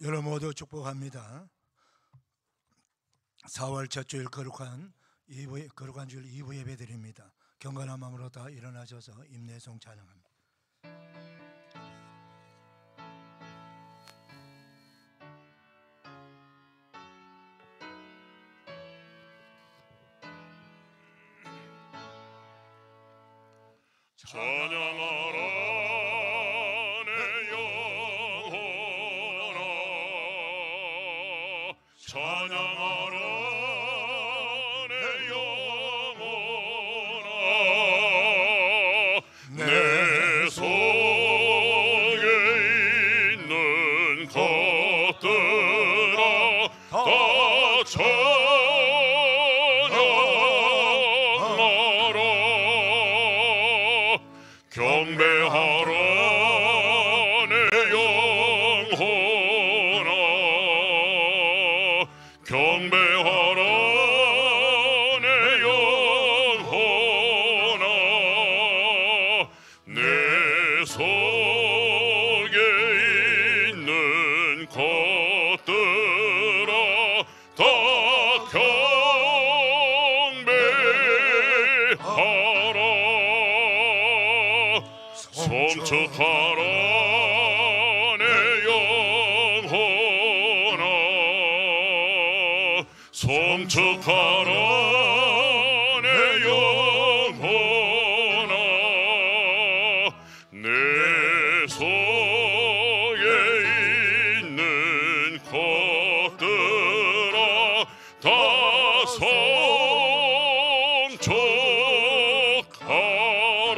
여러분 모두 축복합니다. 4월 첫 주일 거룩한 주일 2부 예배 드립니다. 경건한 마음으로 다 일어나셔서 임내송 찬양합니다. 찬양하라 내 영혼아, 찬양하라 내 영혼아. 내 속에 있는 것들아 다 찬양하라. 경배하라 내 영혼아, 경배하라 내 영혼아. 내 속에 있는 것들아 다 경배하라. 송축하라 내 영혼아, 송축하라 내 영혼아. 내 속에 있는 것들아 다 송축하라.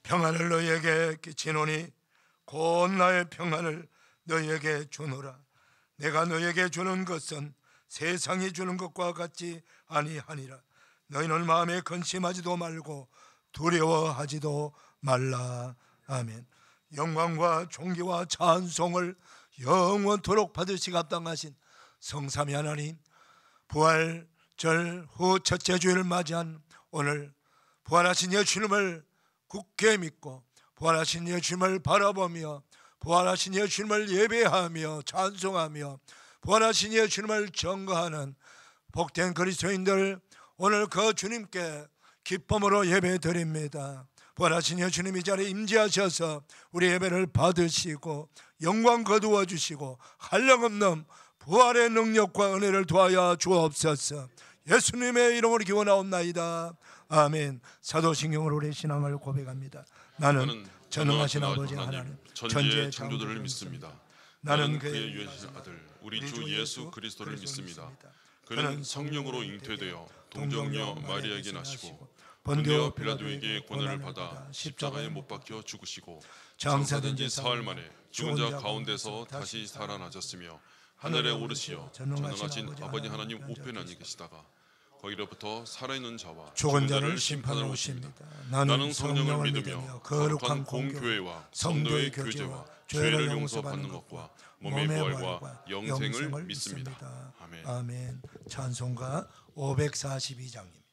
평안을 너희에게 끼치노니 곧 나의 평안을 너희에게 주노라. 내가 너희에게 주는 것은 세상이 주는 것과 같지 아니하니라. 너희는 마음에 근심하지도 말고 두려워하지도 말라. 아멘. 영광과 존귀와 찬송을 영원토록 받으시기 합당하신 성삼위 하나님, 부활절 후 첫째 주일을 맞이한 오늘 부활하신 예수님을 굳게 믿고 부활하신 예수님을 바라보며 부활하신 예수님을 예배하며 찬송하며 부활하신 예수님을 전거하는 복된 그리스도인들, 오늘 그 주님께 기쁨으로 예배드립니다. 부활하신 예수님 이 자리에 임재하셔서 우리 예배를 받으시고 영광 거두어 주시고 한량없는 부활의 능력과 은혜를 더하여 주옵소서. 예수님의 이름으로 기원하옵나이다. 아멘. 사도신경으로 우리의 신앙을 고백합니다. 나는 전능하신 아버지 하나님 천지의 창조주를 믿습니다. 나는 그의 유일하신 아들 우리 주 예수 그리스도를 믿습니다. 그는 성령으로 잉태되어 동정녀 마리아에게 나시고 본디오 빌라도에게 고난을 받아 십자가에 못 박혀 죽으시고 장사된 지 사흘 만에 죽은 자 가운데서 다시 살아나셨으며 하늘에 오르시어 전능하신 아버지 하나님 우편에 앉아 계시다가 거기로부터 살아있는 자와 죽은 자를 심판하러 오십니다. 나는 성령을 믿으며 거룩한 공교회와 성도의 교제와 죄를 용서받는 것과 몸의 부활과 영생을 믿습니다. 아멘. 아멘. 찬송가 542장입니다.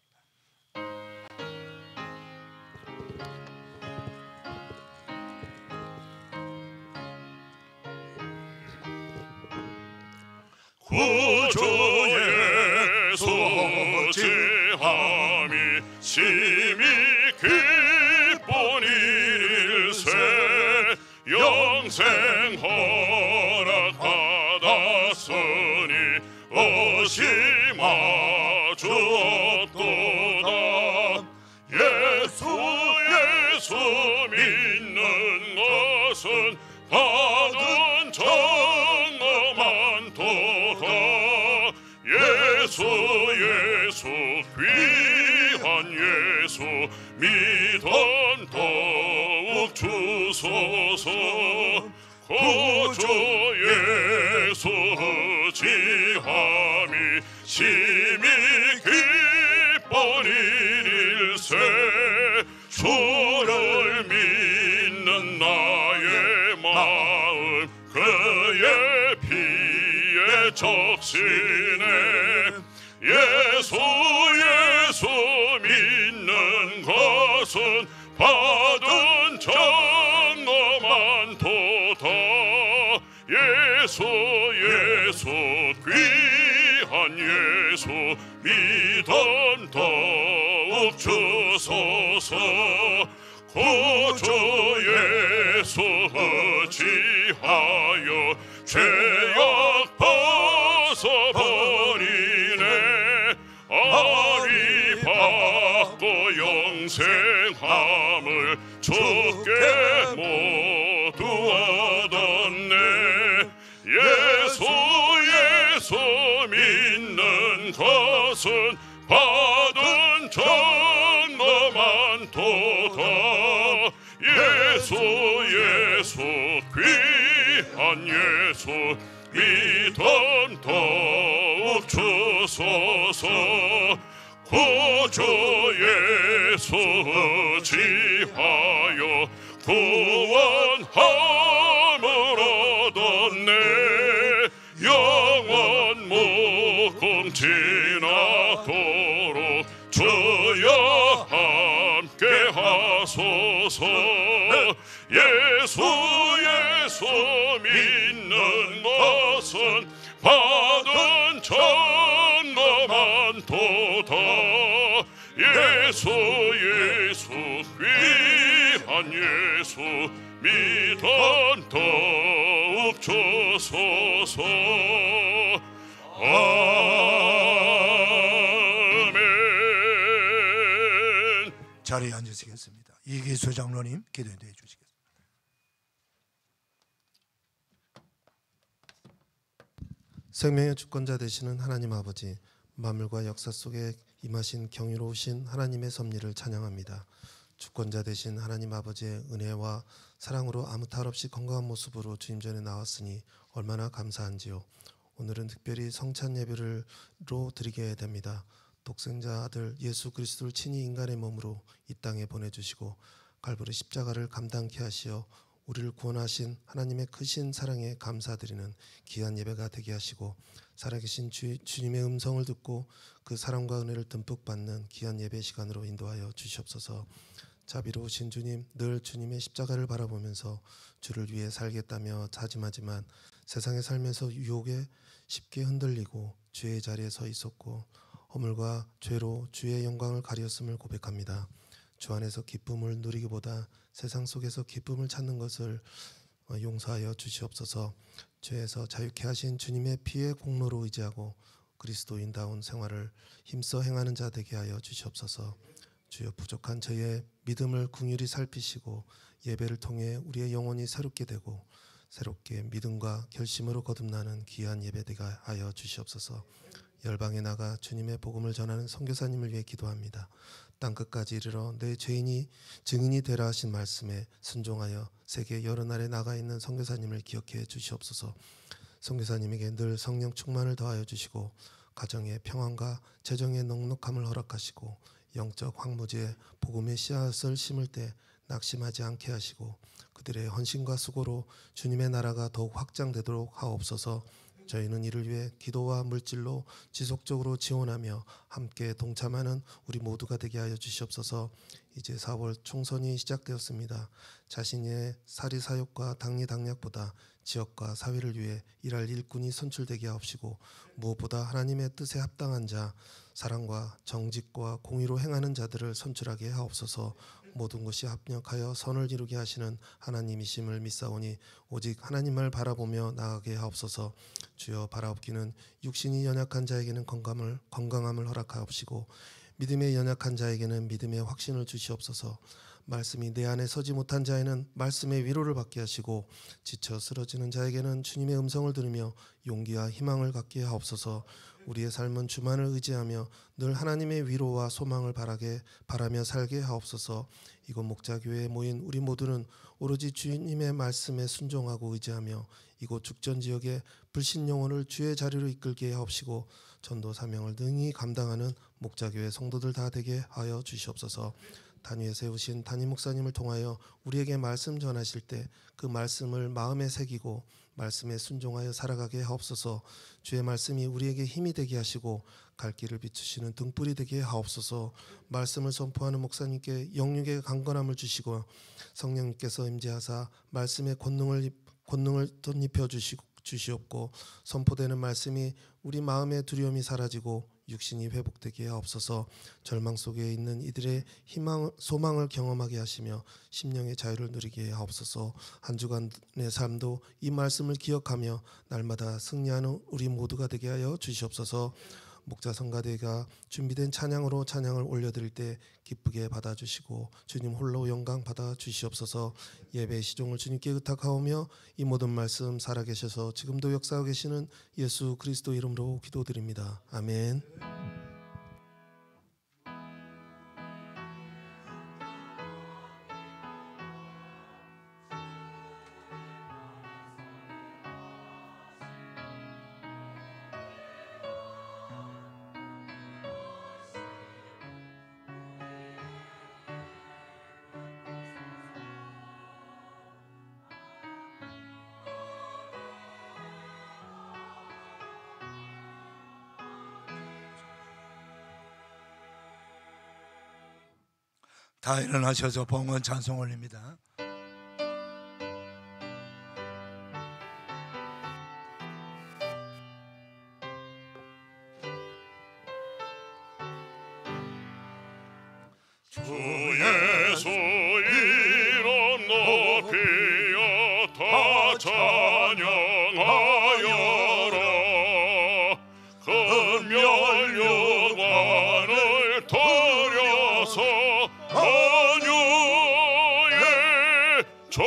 구주의 소지함이 심히 기쁜 일세 영생 허락받았으니 의심하 주옵도다. 예수 믿는 것은 받은 정엄한 도다. 예수 귀한 예수 믿음 더욱 주소서. 구주 예수 지함이 심히 기쁜 일일세 주를 믿는 나의 마음 그의 피에 적시네. 예수 믿는 것은 받은 정엄한 주소서. 구주 예수 의지하여 죄악 벗어버리네. 아리 받고 영생함을 주께 모두 얻었네. 예수 믿는 것은 받은 전거만 도다. 예수 귀한 예수 믿음 더욱 주소서. 구주 예수 의지하여 구원함을 얻었네. 영원 무궁 지나도록 주여 함께 하소서. 예수 믿는 것은 받은 전거만 도다. 예수 귀한 예수 믿음 더욱 주소서. 아멘. 자리에 앉으시겠습니다. 이기수 장로님 기도해 주시겠습니다. 생명의 주권자 되시는 하나님 아버지, 만물과 역사 속에 임하신 경이로우신 하나님의 섭리를 찬양합니다. 주권자 되신 하나님 아버지의 은혜와 사랑으로 아무 탈 없이 건강한 모습으로 주님 전에 나왔으니 얼마나 감사한지요. 오늘은 특별히 성찬 예배로 드리게 됩니다. 독생자 아들 예수 그리스도를 친히 인간의 몸으로 이 땅에 보내주시고 갈보리 십자가를 감당케 하시어 우리를 구원하신 하나님의 크신 사랑에 감사드리는 귀한 예배가 되게 하시고, 살아계신 주님의 음성을 듣고 그 사랑과 은혜를 듬뿍 받는 귀한 예배 시간으로 인도하여 주시옵소서. 자비로우신 주님, 늘 주님의 십자가를 바라보면서 주를 위해 살겠다며 다짐하지만 세상에 살면서 유혹에 쉽게 흔들리고 죄의 자리에 서 있었고 허물과 죄로 주의 영광을 가리었음을 고백합니다. 주 안에서 기쁨을 누리기보다 세상 속에서 기쁨을 찾는 것을 용서하여 주시옵소서. 죄에서 자유케 하신 주님의 피의 공로로 의지하고 그리스도인다운 생활을 힘써 행하는 자 되게 하여 주시옵소서. 주여, 부족한 저희의 믿음을 긍휼히 살피시고 예배를 통해 우리의 영혼이 새롭게 되고 새롭게 믿음과 결심으로 거듭나는 귀한 예배 되게 하여 주시옵소서. 열방에 나가 주님의 복음을 전하는 선교사님을 위해 기도합니다. 땅끝까지 이르러 내 죄인이 증인이 되라 하신 말씀에 순종하여 세계 여러 나라에 나가 있는 선교사님을 기억해 주시옵소서. 선교사님에게 늘 성령 충만을 더하여 주시고 가정의 평안과 재정의 넉넉함을 허락하시고 영적 황무지에 복음의 씨앗을 심을 때 낙심하지 않게 하시고 그들의 헌신과 수고로 주님의 나라가 더욱 확장되도록 하옵소서. 저희는 이를 위해 기도와 물질로 지속적으로 지원하며 함께 동참하는 우리 모두가 되게 하여 주시옵소서. 이제 4월 총선이 시작되었습니다. 자신의 사리사욕과 당리당략보다 지역과 사회를 위해 일할 일꾼이 선출되게 하옵시고 무엇보다 하나님의 뜻에 합당한 자, 사랑과 정직과 공의로 행하는 자들을 선출하게 하옵소서. 모든 것이 합력하여 선을 이루게 하시는 하나님이심을 믿사오니 오직 하나님을 바라보며 나아가게 하옵소서. 주여, 바라옵기는 육신이 연약한 자에게는 건강함을 허락하옵시고 믿음에 연약한 자에게는 믿음의 확신을 주시옵소서. 말씀이 내 안에 서지 못한 자에는 말씀의 위로를 받게 하시고 지쳐 쓰러지는 자에게는 주님의 음성을 들으며 용기와 희망을 갖게 하옵소서. 우리의 삶은 주만을 의지하며 늘 하나님의 위로와 소망을 바라며 살게 하옵소서. 이곳 목자교회에 모인 우리 모두는 오로지 주님의 말씀에 순종하고 의지하며 이곳 죽전지역의 불신 영혼을 주의 자리로 이끌게 하옵시고 전도 사명을 능히 감당하는 목자교회 성도들 다 되게 하여 주시옵소서. 단위에 세우신 담임 목사님을 통하여 우리에게 말씀 전하실 때 그 말씀을 마음에 새기고 말씀에 순종하여 살아가게 하옵소서. 주의 말씀이 우리에게 힘이 되게 하시고 갈 길을 비추시는 등불이 되게 하옵소서. 말씀을 선포하는 목사님께 영육의 강건함을 주시고 성령님께서 임재하사 말씀의 권능을 덧입혀 주시옵고 선포되는 말씀이 우리 마음의 두려움이 사라지고 육신이 회복되게 하옵소서. 절망 속에 있는 이들의 소망을 경험하게 하시며 심령의 자유를 누리게 하옵소서. 한 주간의 삶도 이 말씀을 기억하며 날마다 승리하는 우리 모두가 되게 하여 주시옵소서. 목자 성가대가 준비된 찬양으로 찬양을 올려드릴 때 기쁘게 받아주시고 주님 홀로 영광 받아주시옵소서. 예배의 시종을 주님께 의탁하오며 이 모든 말씀 살아계셔서 지금도 역사하고 계시는 예수 그리스도 이름으로 기도드립니다. 아멘. 다 일어나셔서 봉헌 찬송 올립니다. 주 예수 이름 높이어 다 찬양하여라. 금멸 영광을 드려서 만유의 주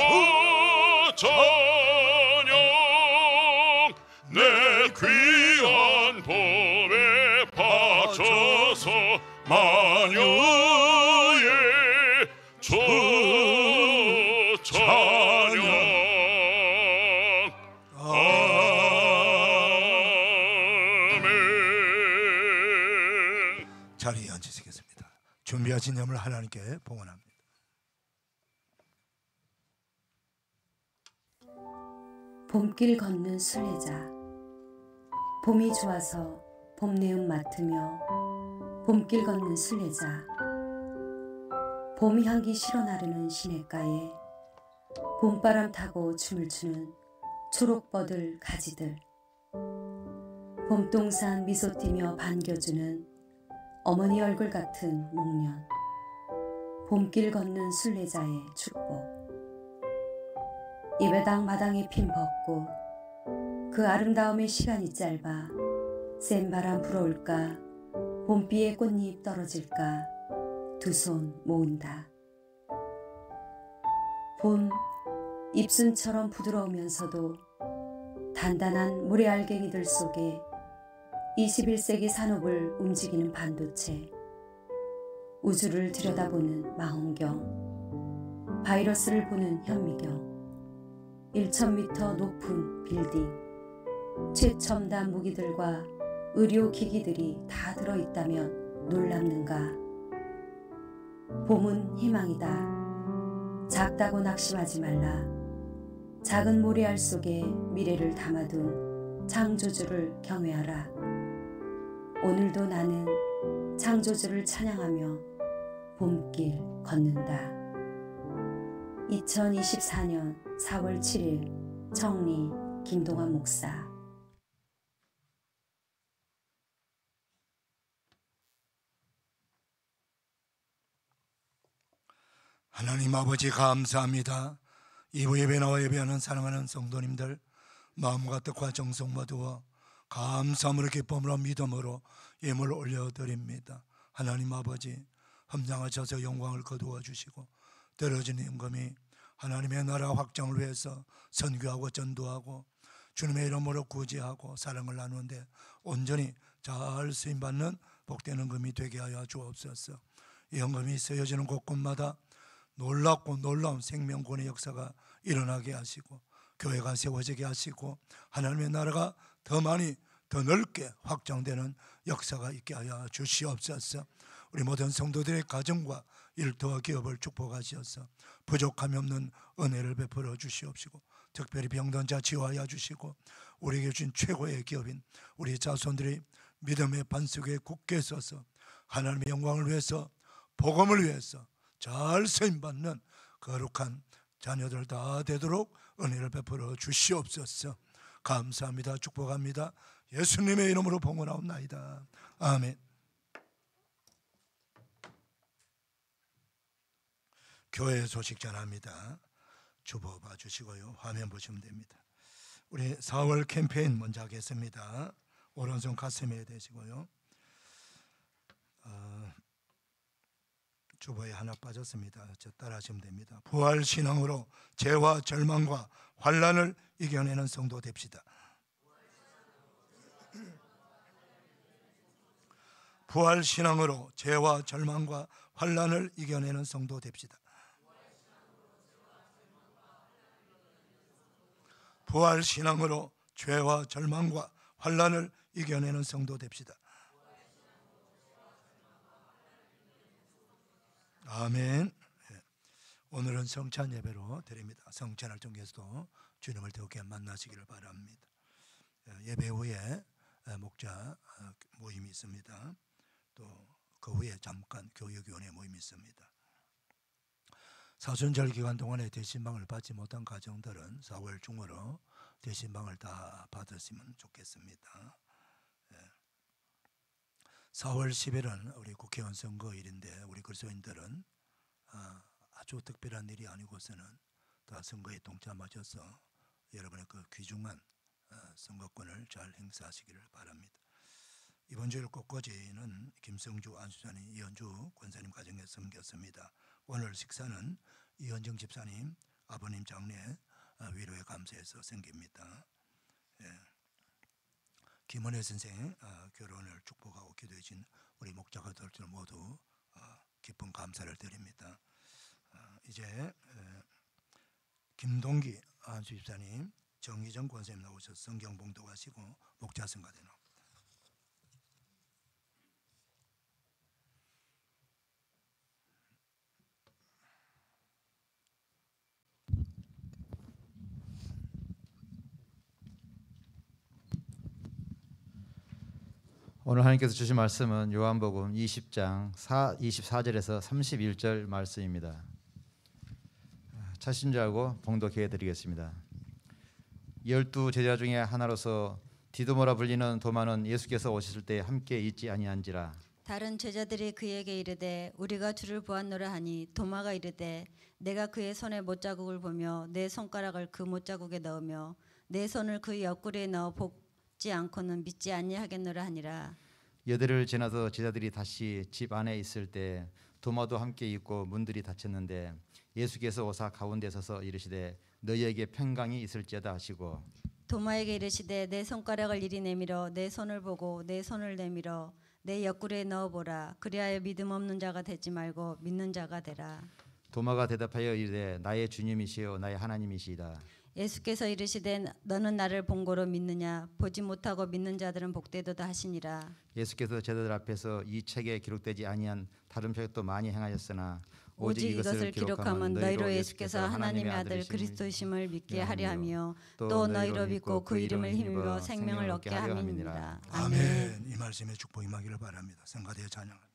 찬양 내 귀한 법에 바쳐서 만유의 주 찬양. 아멘. 자리에 앉으시겠습니다. 준비하신 염을 하나님께 봉헌합니다. 봄길 걷는 순례자. 봄이 좋아서 봄내음 맡으며 봄길 걷는 순례자. 봄 향기 실어 나르는 시냇가에 봄바람 타고 춤을 추는 초록버들 가지들. 봄동산 미소 띠며 반겨주는 어머니 얼굴 같은 목련. 봄길 걷는 순례자의 축복. 예배당 마당에 핀 벚꽃. 그 아름다움의 시간이 짧아 센 바람 불어올까 봄비에 꽃잎 떨어질까 두 손 모은다. 봄 입순처럼 부드러우면서도 단단한 모래알갱이들 속에 21세기 산업을 움직이는 반도체. 우주를 들여다보는 망원경. 바이러스를 보는 현미경. 1,000m 높은 빌딩. 최첨단 무기들과 의료기기들이 다 들어있다면 놀랍는가. 봄은 희망이다. 작다고 낙심하지 말라. 작은 모래알 속에 미래를 담아둔 창조주를 경외하라. 오늘도 나는 창조주를 찬양하며 봄길 걷는다. 2024년 4월 7일 청리 김동환 목사. 하나님 아버지 감사합니다. 이부 예배 나와 예배하는 사랑하는 성도님들 마음과 뜻과 정성과 두어 감사함으로 기쁨으로 믿음으로 예물 올려드립니다. 하나님 아버지 험장하셔서 영광을 거두어 주시고 떨어진 임금이 하나님의 나라 확장을 위해서 선교하고 전도하고 주님의 이름으로 구제하고 사랑을 나누는데 온전히 잘 쓰임받는 복된 임금이 되게 하여 주옵소서. 이 임금이 쓰여지는 곳곳마다 놀랍고 놀라운 생명권의 역사가 일어나게 하시고 교회가 세워지게 하시고 하나님의 나라가 더 많이 더 넓게 확장되는 역사가 있게 하여 주시옵소서. 우리 모든 성도들의 가정과 일터와 기업을 축복하시어서 부족함이 없는 은혜를 베풀어 주시옵시고 특별히 병든 자 치유하여 주시고 우리에게 주신 최고의 기업인 우리 자손들이 믿음의 반석에 굳게 서서 하나님의 영광을 위해서 복음을 위해서 잘 쓰임받는 거룩한 자녀들 다 되도록 은혜를 베풀어 주시옵소서. 감사합니다. 축복합니다. 예수님의 이름으로 봉헌하옵나이다. 아멘. 교회 소식 전합니다. 주보 봐주시고요. 화면 보시면 됩니다. 우리 4월 캠페인 먼저 하겠습니다. 오른손 가슴에 대시고요. 주보에 하나 빠졌습니다. 저 따라하시면 됩니다. 부활 신앙으로 죄와 절망과 환난을 이겨내는 성도 됩시다. 부활 신앙으로 죄와 절망과 환난을 이겨내는 성도 됩시다. 부활 신앙으로 죄와 절망과 환난을 이겨내는 성도 됩시다. 아멘. 오늘은 성찬 예배로 드립니다. 성찬을 통해서도 주님을 더욱에 만나시기를 바랍니다. 예배 후에 목자 모임이 있습니다. 또 그 후에 잠깐 교육위원회 모임이 있습니다. 사순절 기간 동안에 대신방을 받지 못한 가정들은 4월 중으로 대신방을 다 받으시면 좋겠습니다. 4월 10일은 우리 국회의원 선거일인데 우리 그리스도인들은 아주 특별한 일이 아니고서는 다 선거에 동참하셔서 여러분의 그 귀중한 선거권을 잘 행사하시기를 바랍니다. 이번 주일 꽃꽂이는 김성주 안수사님, 이현주 권사님 가정에 섬겼습니다. 오늘 식사는 이현정 집사님 아버님 장례 위로에 감사해서 섬깁니다. 김원혜 선생 결혼을 축복하고 기도해 주신 우리 목자가들 모두 깊은 감사를 드립니다. 이제 김동기 안수 집사님, 정희정 권사님 나오셔서 성경 봉독하시고 목자 성가대 나옵니다. 오늘 하나님께서 주신 말씀은 요한복음 20장 24절에서 31절 말씀입니다. 차신자하고 봉독해 드리겠습니다. 12 제자 중에 하나로서 디도모라 불리는 도마는 예수께서 오셨을 때 함께 있지 아니한지라. 다른 제자들이 그에게 이르되 우리가 주를 보았노라 하니 도마가 이르되 내가 그의 손에 못자국을 보며 내 손가락을 그 못자국에 넣으며 내 손을 그 옆구리에 넣어 볶지 않고는 믿지 아니하겠노라 하니라. 여대를 지나서 제자들이 다시 집 안에 있을 때 도마도 함께 있고 문들이 닫혔는데 예수께서 오사 가운데 서서 이르시되 너희에게 평강이 있을지어다 하시고 도마에게 이르시되 내 손가락을 이리 내밀어 내 손을 보고 내 손을 내밀어 내 옆구리에 넣어보라. 그리하여 믿음 없는 자가 되지 말고 믿는 자가 되라. 도마가 대답하여 이르되 나의 주님이시요 나의 하나님이시이다. 예수께서 이르시되 너는 나를 본고로 믿느냐. 보지 못하고 믿는 자들은 복되도다 하시니라. 예수께서 제자들 앞에서 이 책에 기록되지 아니한 다른 표적도 많이 행하셨으나 오직 이것을 기록하면 너희로 예수께서 하나님의 아들 그리스도심을 믿게 하려 하며 또 너희로 믿고 그 이름을 힘입어 생명을 얻게 함이니라. 아멘. 이 말씀에 축복이 임하기를 바랍니다. 성가대에 찬양합니다.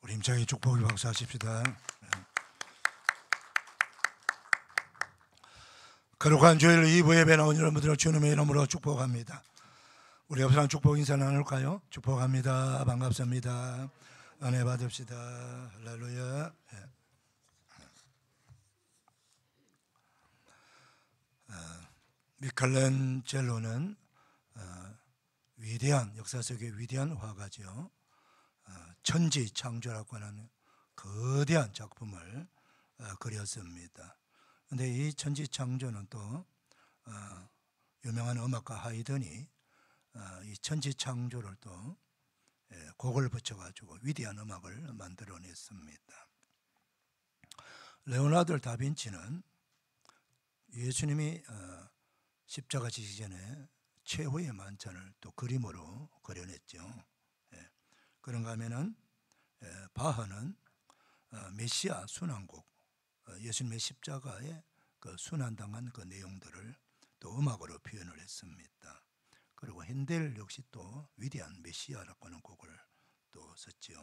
우리 힘차게 축복의 박수 하십시다. 거룩한 주일 2부 예배 나온 여러분들을 주님의 이름으로 축복합니다. 우리 옆사람 축복 인사 나눌까요? 축복합니다. 반갑습니다. 은혜 받읍시다. 할렐루야. 미켈란젤로는 위대한, 역사 속의 위대한 화가죠. 천지창조라고 하는 거대한 작품을 그렸습니다. 그런데 이 천지창조는 또 유명한 음악가 하이든이 이 천지창조를 또 곡을 붙여가지고 위대한 음악을 만들어냈습니다. 레오나르도 다빈치는 예수님이 십자가 지기 전에 최후의 만찬을 또 그림으로 그려냈죠. 그런가 하면은 바하는 메시아 순환곡, 예수님의 십자가에 그 순환당한 그 내용들을 또 음악으로 표현을 했습니다. 그리고 핸델 역시 또 위대한 메시아라고 하는 곡을 또 썼죠.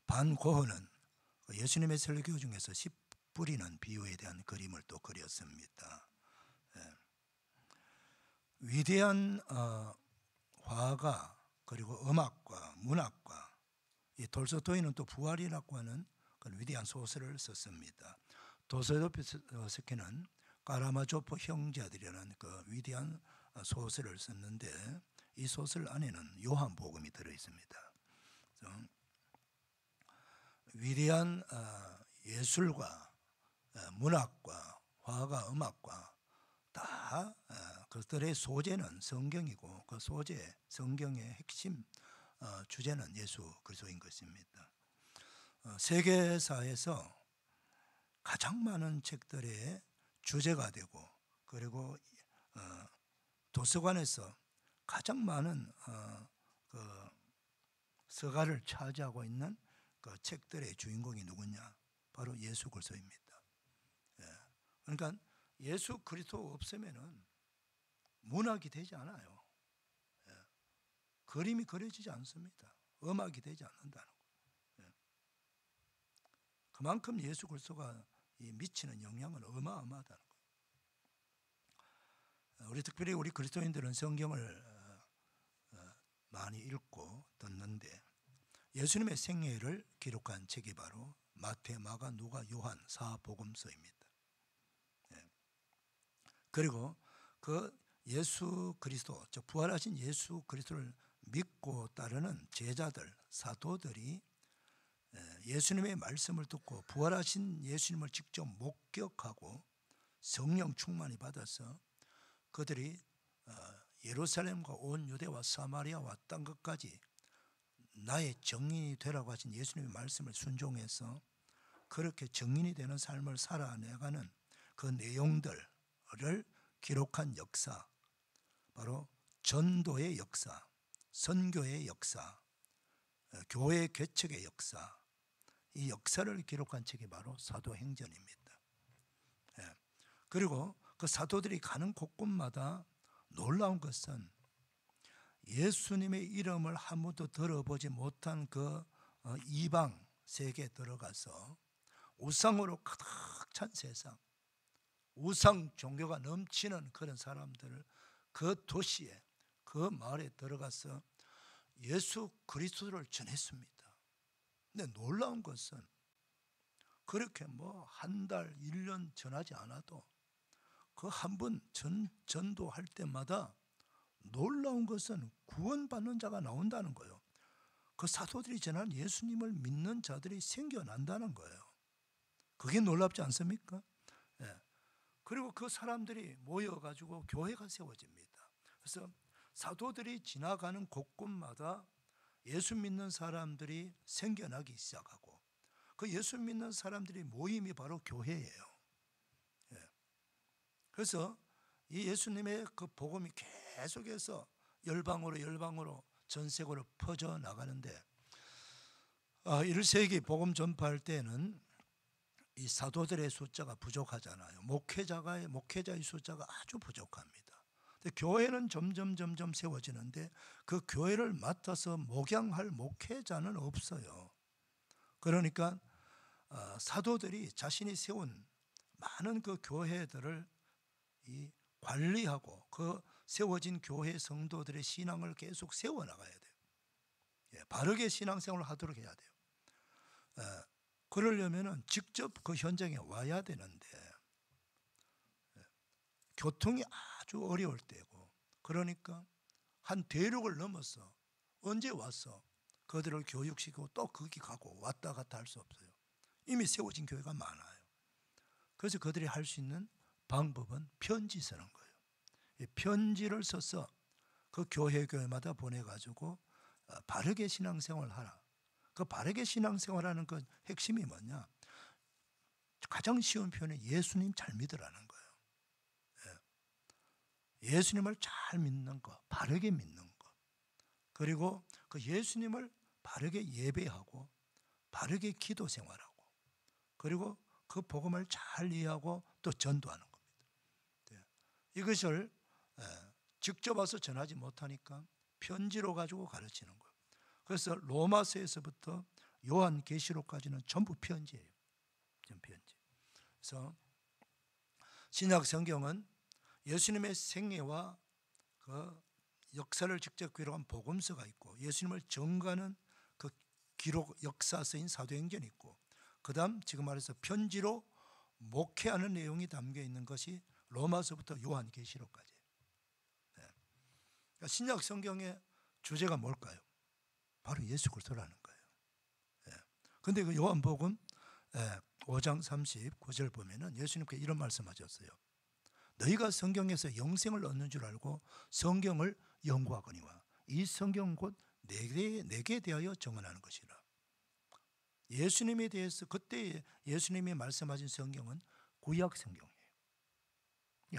반 고흐는 예수님의 설교 중에서 씨 뿌리는 비유에 대한 그림을 또 그렸습니다. 위대한 화가 그리고 음악과 문학과 이 돌스토이는 또 부활이라고 하는 그런 위대한 소설을 썼습니다. 도스토옙스키는 카라마조프 형제들이라는 그 위대한 소설을 썼는데 이 소설 안에는 요한복음이 들어 있습니다. 위대한 예술과 문학과 화가 음악과 다 그들의 소재는 성경이고 그 소재 성경의 핵심 주제는 예수 그리스도인 것입니다. 세계사에서 가장 많은 책들의 주제가 되고 그리고 도서관에서 가장 많은 그 서가를 차지하고 있는 그 책들의 주인공이 누구냐? 바로 예수 그리스도입니다. 그러니까 예수 그리스도 없으면은 문학이 되지 않아요. 그림이 그려지지 않습니다. 음악이 되지 않는다는 거. 그만큼 예수 그리스도가 미치는 영향은 어마어마하다는 거예요. 우리 특별히 우리 그리스도인들은 성경을 많이 읽고 듣는데 예수님의 생애를 기록한 책이 바로 마태, 마가, 누가, 요한 사복음서입니다. 그리고 그 예수 그리스도, 즉 부활하신 예수 그리스도를 믿고 따르는 제자들, 사도들이 예수님의 말씀을 듣고 부활하신 예수님을 직접 목격하고 성령 충만이 받아서 그들이 예루살렘과 온 유대와 사마리아와 땅 끝까지 나의 정인이 되라고 하신 예수님의 말씀을 순종해서 그렇게 정인이 되는 삶을 살아내가는 그 내용들을 기록한 역사, 바로 전도의 역사, 선교의 역사, 교회 개척의 역사, 이 역사를 기록한 책이 바로 사도행전입니다. 그리고 그 사도들이 가는 곳곳마다 놀라운 것은 예수님의 이름을 한 번도 들어보지 못한 그 이방 세계에 들어가서 우상으로 가득 찬 세상, 우상 종교가 넘치는 그런 사람들을 그 도시에, 그 마을에 들어가서 예수 그리스도를 전했습니다. 근데 놀라운 것은 그렇게 뭐 한 달, 1년 전하지 않아도 그 한 번 전도할 때마다 놀라운 것은 구원받는 자가 나온다는 거예요. 그 사도들이 전한 예수님을 믿는 자들이 생겨난다는 거예요. 그게 놀랍지 않습니까? 그리고 그 사람들이 모여가지고 교회가 세워집니다. 그래서 사도들이 지나가는 곳곳마다 예수 믿는 사람들이 생겨나기 시작하고 그 예수 믿는 사람들이 모임이 바로 교회예요. 그래서 이 예수님의 그 복음이 계속해서 열방으로 전 세계로 퍼져 나가는데 1세기 복음 전파할 때는 이 사도들의 숫자가 부족하잖아요. 목회자의 숫자가 아주 부족합니다. 교회는 점점 세워지는데 그 교회를 맡아서 목양할 목회자는 없어요. 그러니까 사도들이 자신이 세운 많은 그 교회들을 관리하고 그 세워진 교회 성도들의 신앙을 계속 세워나가야 돼요. 바르게 신앙생활을 하도록 해야 돼요. 그러려면 직접 그 현장에 와야 되는데 교통이 아주 어려울 때고, 그러니까 한 대륙을 넘어서 언제 와서 그들을 교육시키고 또 거기 가고 왔다 갔다 할 수 없어요. 이미 세워진 교회가 많아요. 그래서 그들이 할 수 있는 방법은 편지 쓰는 거예요. 이 편지를 써서 그 교회마다 보내가지고 바르게 신앙생활을 하라. 그 바르게 신앙생활하는 그 핵심이 뭐냐? 가장 쉬운 표현이 예수님 잘 믿으라는 거예요. 예수님을 잘 믿는 것, 바르게 믿는 것, 그리고 그 예수님을 바르게 예배하고 바르게 기도 생활하고, 그리고 그 복음을 잘 이해하고 또 전도하는 겁니다. 이것을 직접 와서 전하지 못하니까 편지로 가지고 가르치는 거예요. 그래서 로마서에서부터 요한계시록까지는 전부 편지예요. 편지. 그래서 신약 성경은 예수님의 생애와 그 역사를 직접 기록한 복음서가 있고, 예수님을 증거하는 그 기록 역사서인 사도행전이 있고, 그 다음 지금 말해서 편지로 목회하는 내용이 담겨 있는 것이 로마서부터 요한계시록까지. 그러니까 신약 성경의 주제가 뭘까요? 바로 예수 그리스도라는 거예요. 그런데 그 요한복음 5장 39절 보면은 예수님께서 이런 말씀하셨어요. 너희가 성경에서 영생을 얻는 줄 알고 성경을 연구하거니와 이 성경은 곧 내게 대하여 정언하는 것이라. 예수님에 대해서 그때 예수님이 말씀하신 성경은 구약 성경이에요.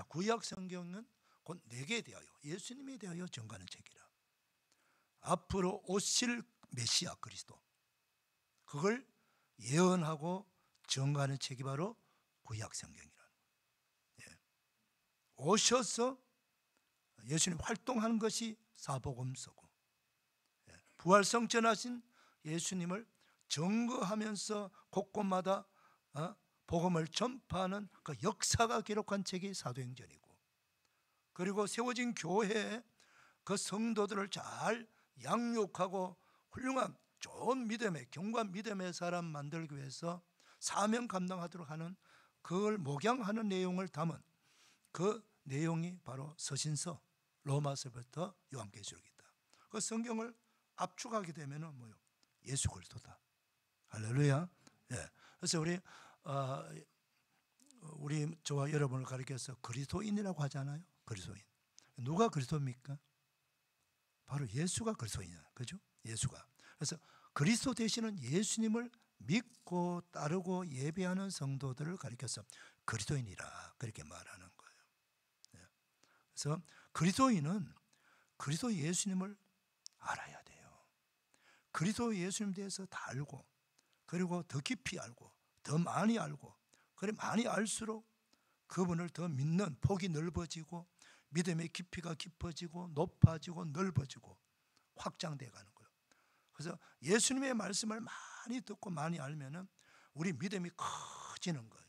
구약 성경은 곧 내게 대하여, 예수님에 대하여 정하는 책이라. 앞으로 오실 메시아 그리스도, 그걸 예언하고 정하는 책이 바로 구약 성경이라는 거예요. 오셔서 예수님 활동하는 것이 사복음서고, 부활성 전하신 예수님을 증거하면서 곳곳마다 복음을 전파하는 그 역사가 기록한 책이 사도행전이고, 그리고 세워진 교회에 그 성도들을 잘 양육하고 훌륭한 좋은 믿음의, 견고한 믿음의 사람 만들기 위해서 사명 감당하도록 하는, 그걸 목양하는 내용을 담은 그 내용이 바로 서신서 로마서부터 요한계시록이다. 그 성경을 압축하게 되면은 뭐요? 예수 그리스도다. 할렐루야. 그래서 우리 저와 여러분을 가리켜서 그리스도인이라고 하잖아요. 그리스도인. 누가 그리스도입니까? 바로 예수가 그리스도인이야. 그죠? 예수가. 그래서 그리스도 되시는 예수님을 믿고 따르고 예배하는 성도들을 가리켜서 그리스도인이라 그렇게 말하는 거예요. 그래서 그리스도인은 그리스도 예수님을 알아야 돼요. 그리스도 예수님 대해서 다 알고, 그리고 더 깊이 알고, 더 많이 알고, 그래 많이 알수록 그분을 더 믿는 폭이 넓어지고 믿음의 깊이가 깊어지고 높아지고 넓어지고 확장돼 가는 거예요. 그래서 예수님의 말씀을 많이 듣고 많이 알면은 우리 믿음이 커지는 거예요.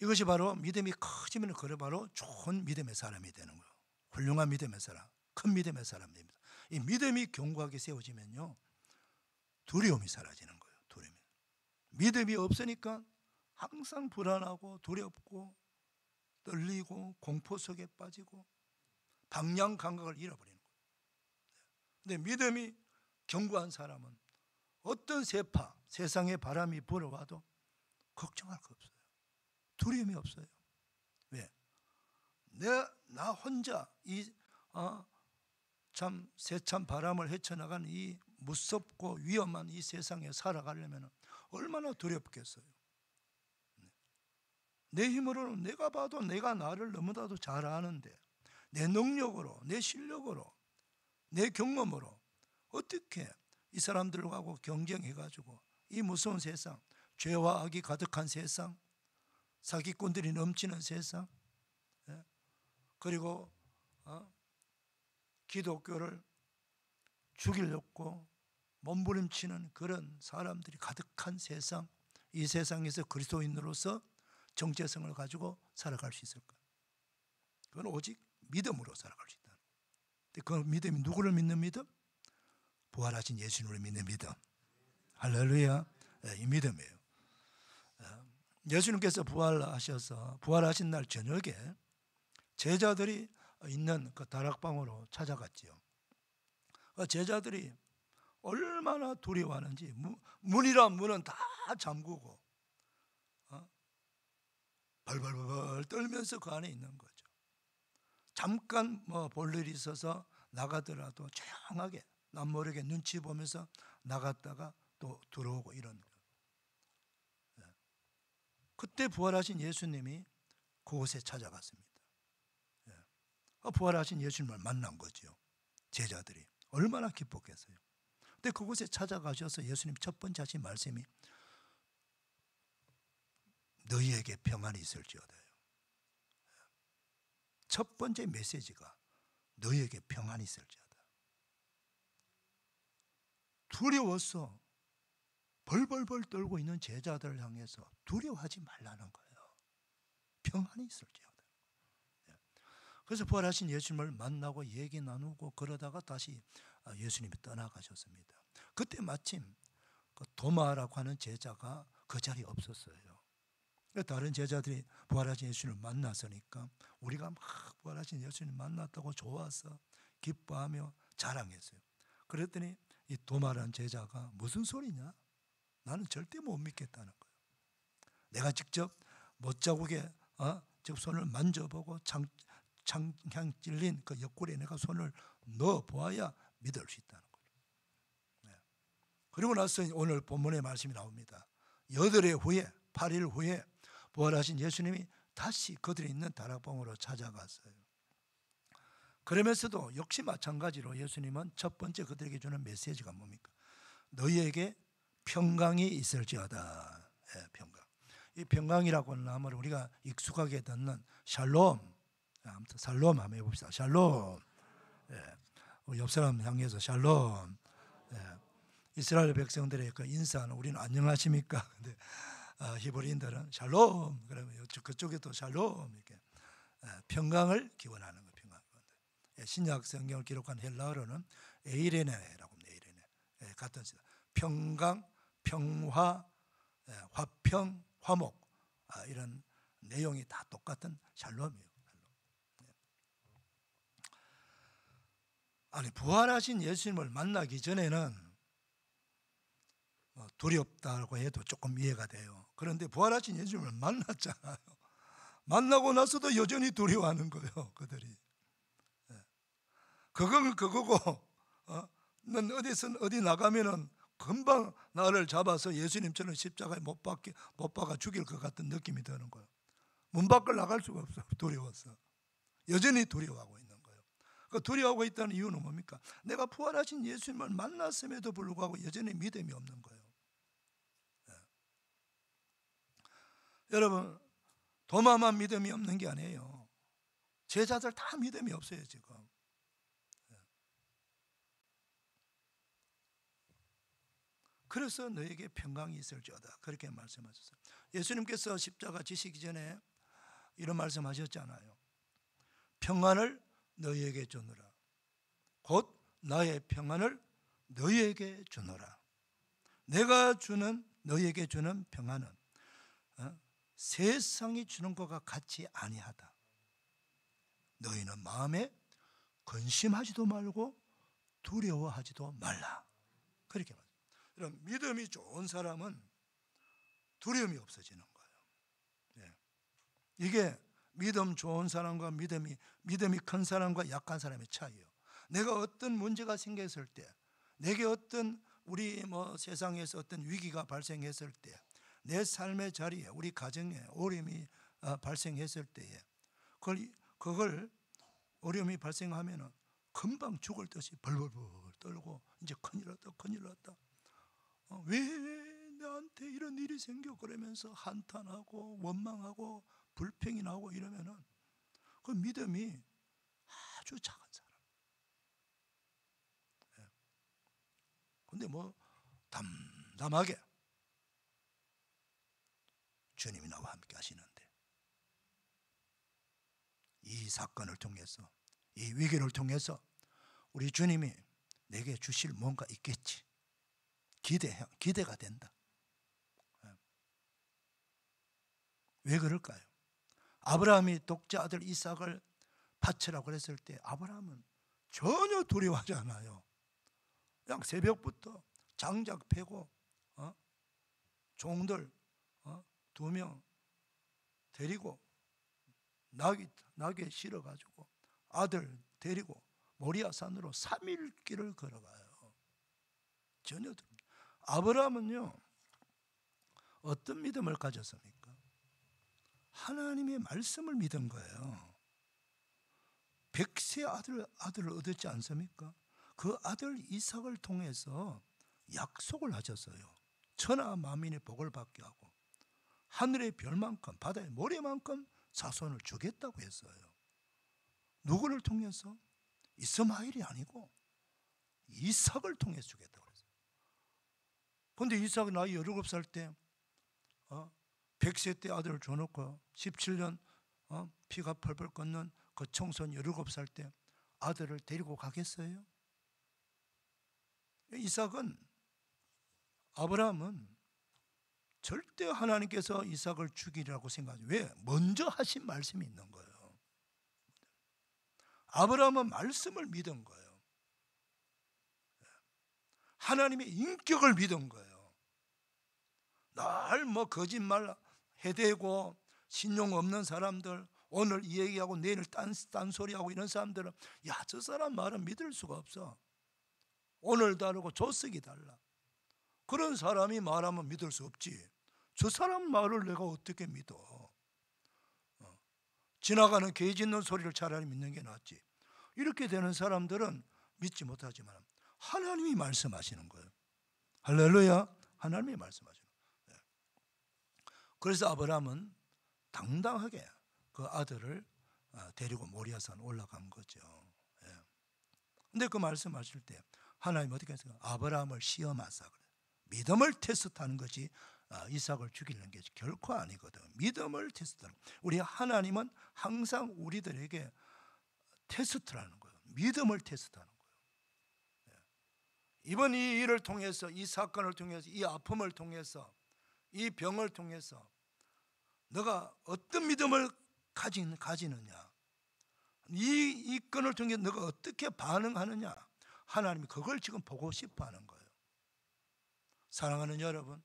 이것이 바로 믿음이 커지면 그래 바로 좋은 믿음의 사람이 되는 거예요. 훌륭한 믿음의 사람, 큰 믿음의 사람이 됩니다. 이 믿음이 견고하게 세워지면요, 두려움이 사라지는 거예요. 두려움이. 믿음이 없으니까 항상 불안하고 두렵고 떨리고 공포 속에 빠지고 방향 감각을 잃어버리는 거예요. 근데 믿음이 견고한 사람은 어떤 세상의 바람이 불어와도 걱정할 거 없어요. 두려움이 없어요. 왜? 나 혼자 이 참 세찬 바람을 헤쳐나가는 이 무섭고 위험한 이 세상에 살아가려면 얼마나 두렵겠어요. 내 힘으로는 내가 봐도 내가 나를 너무나도 잘 아는데 내 능력으로, 내 실력으로, 내 경험으로 어떻게 이 사람들하고 경쟁해가지고 이 무서운 세상, 죄와 악이 가득한 세상, 사기꾼들이 넘치는 세상, 그리고 기독교를 죽이려고 몸부림치는 그런 사람들이 가득한 세상, 이 세상에서 그리스도인으로서 정체성을 가지고 살아갈 수 있을까? 그건 오직 믿음으로 살아갈 수 있다. 그 믿음이 누구를 믿는 믿음? 부활하신 예수님을 믿는 믿음. 할렐루야. 이 믿음이에요. 예수님께서 부활하셔서 부활하신 날 저녁에 제자들이 있는 그 다락방으로 찾아갔지요. 제자들이 얼마나 두려워하는지 문이란 문은 다 잠그고 벌벌벌 떨면서 그 안에 있는 거죠. 잠깐 볼 일이 있어서 나가더라도 조용하게 남모르게 눈치 보면서 나갔다가 또 들어오고 이런 거예요. 그때 부활하신 예수님이 그곳에 찾아갔습니다. 부활하신 예수님을 만난 거죠. 제자들이 얼마나 기뻤겠어요. 근데 그곳에 찾아가셔서 예수님 첫 번째 하신 말씀이 너희에게 평안이 있을지어다. 첫 번째 메시지가 너희에게 평안이 있을지어다. 두려워서 벌벌벌 떨고 있는 제자들을 향해서 두려워하지 말라는 거예요. 평안이 있을지어다. 그래서 부활하신 예수님을 만나고 얘기 나누고 그러다가 다시 예수님이 떠나가셨습니다. 그때 마침 그 도마라고 하는 제자가 그 자리에 없었어요. 다른 제자들이 부활하신 예수님을 만났으니까 우리가 막 부활하신 예수님 만났다고 좋아서 기뻐하며 자랑했어요. 그랬더니 이 도마라는 제자가 무슨 소리냐? 나는 절대 못 믿겠다는 거예요. 내가 직접 못자국에 손을 만져보고 창향 찔린 그 옆구리에 내가 손을 넣어 보아야 믿을 수 있다는 거죠. 그리고 나서 오늘 본문의 말씀이 나옵니다. 8일 후에 8일 후에 부활하신 예수님이 다시 그들이 있는 다락방으로 찾아갔어요. 그러면서도 역시 마찬가지로 예수님은 첫 번째 그들에게 주는 메시지가 뭡니까? 너희에게 평강이 있을지어다. 평강. 이 평강이라고 하는 말을 우리가 익숙하게 듣는 샬롬. 아무튼 샬롬 한번 해봅시다. 샬롬. 옆 사람 향해서 샬롬. 이스라엘 백성들의 그 인사는 우리는 안녕하십니까? 근데 히브리인들은 샬롬. 그러면 그쪽에도 샬롬 이렇게 평강을 기원하는 거예요. 신약 성경을 기록한 헬라어로는 에이레네라고 합니다. 에이레네. 같은 시다. 평강, 평화, 화평, 화목 이런 내용이 다 똑같은 샬롬이에요. 아니 부활하신 예수님을 만나기 전에는 두렵다고 해도 조금 이해가 돼요. 그런데 부활하신 예수님을 만났잖아요. 만나고 나서도 여전히 두려워하는 거예요. 그들이. 그건 그거고 넌 어디 나가면은 금방 나를 잡아서 예수님처럼 십자가에 못 박아 죽일 것 같은 느낌이 드는 거예요. 문 밖을 나갈 수가 없어. 두려워서. 여전히 두려워하고 있는 거예요. 그 두려워하고 있다는 이유는 뭡니까? 내가 부활하신 예수님을 만났음에도 불구하고 여전히 믿음이 없는 거예요. 여러분 도마만 믿음이 없는 게 아니에요. 제자들 다 믿음이 없어요 지금. 그래서 너에게 평강이 있을지어다 그렇게 말씀하셨어요. 예수님께서 십자가 지시기 전에 이런 말씀하셨잖아요. 평안을 너희에게 주노라. 곧 나의 평안을 너희에게 주노라. 내가 주는 너희에게 주는 평안은 세상이 주는 것과 같이 아니하다. 너희는 마음에 근심하지도 말고 두려워하지도 말라. 그렇게 말합니다. 이런 믿음이 좋은 사람은 두려움이 없어지는 거예요. 이게 믿음 좋은 사람과 믿음이 큰 사람과 약한 사람의 차이예요. 내가 어떤 문제가 생겼을 때, 내게 어떤 우리 세상에서 어떤 위기가 발생했을 때, 내 삶의 자리에 우리 가정에 어려움이 발생했을 때에 그걸 어려움이 발생하면은 금방 죽을 듯이 벌벌벌 떨고 이제 큰일 났다. 왜 나한테 이런 일이 생겨? 그러면서 한탄하고 원망하고 불평이 나오고 이러면은 그 믿음이 아주 작은 사람. 근데 뭐 담담하게 주님이 나와 함께 하시는데, 이 사건을 통해서, 이 위기를 통해서 우리 주님이 내게 주실 뭔가 있겠지, 기대가 된다. 왜 그럴까요? 아브라함이 독자 아들 이삭을 바치라고 그랬을 때 아브라함은 전혀 두려워하지 않아요. 그냥 새벽부터 장작 패고 종들 2명 데리고 나귀에 실어가지고 아들 데리고 모리아산으로 3일 길을 걸어가요. 전혀 아브라함은요, 어떤 믿음을 가졌습니까? 하나님의 말씀을 믿은 거예요. 100세 아들을 얻었지 않습니까? 그 아들 이삭을 통해서 약속을 하셨어요. 천하 만민의 복을 받게 하고 하늘의 별만큼 바다의 모래만큼 자손을 주겠다고 했어요. 누구를 통해서? 이스마엘이 아니고 이삭을 통해서 주겠다고 했어요. 그런데 이삭이 나이 17살 때 100세 때 아들을 줘놓고 17년 피가 펄펄 끓는 그 청소년 17살 때 아들을 데리고 가겠어요? 아브라함은 절대 하나님께서 이삭을 죽이라고 생각하지. 왜? 먼저 하신 말씀이 있는 거예요. 아브라함은 말씀을 믿은 거예요. 하나님의 인격을 믿은 거예요. 날 뭐 거짓말 해대고 신용 없는 사람들, 오늘 이 얘기하고 내일 딴소리하고 이런 사람들은, 야, 저 사람 말은 믿을 수가 없어. 오늘 다르고 조석이 달라. 그런 사람이 말하면 믿을 수 없지. 저 사람 말을 내가 어떻게 믿어? 지나가는 개 짖는 소리를 차라리 믿는 게 낫지. 이렇게 되는 사람들은 믿지 못하지만 하나님이 말씀하시는 거예요. 할렐루야. 하나님이 말씀하시는 거예요. 그래서 아브라함은 당당하게 그 아들을 데리고 모리아산 올라간 거죠. 근데 그 말씀하실 때 하나님 어떻게 했어요? 아브라함을 시험하사 그래요. 믿음을 테스트하는 것이 이삭을 죽이는 게 결코 아니거든. 믿음을 테스트하는 거예요. 우리 하나님은 항상 우리들에게 테스트를 하는 거예요. 믿음을 테스트하는 거예요. 이번 이 일을 통해서, 이 사건을 통해서, 이 아픔을 통해서, 이 병을 통해서 너가 어떤 믿음을 가지느냐, 이 건을 통해 너가 어떻게 반응하느냐, 하나님이 그걸 지금 보고 싶어 하는 거예요. 사랑하는 여러분,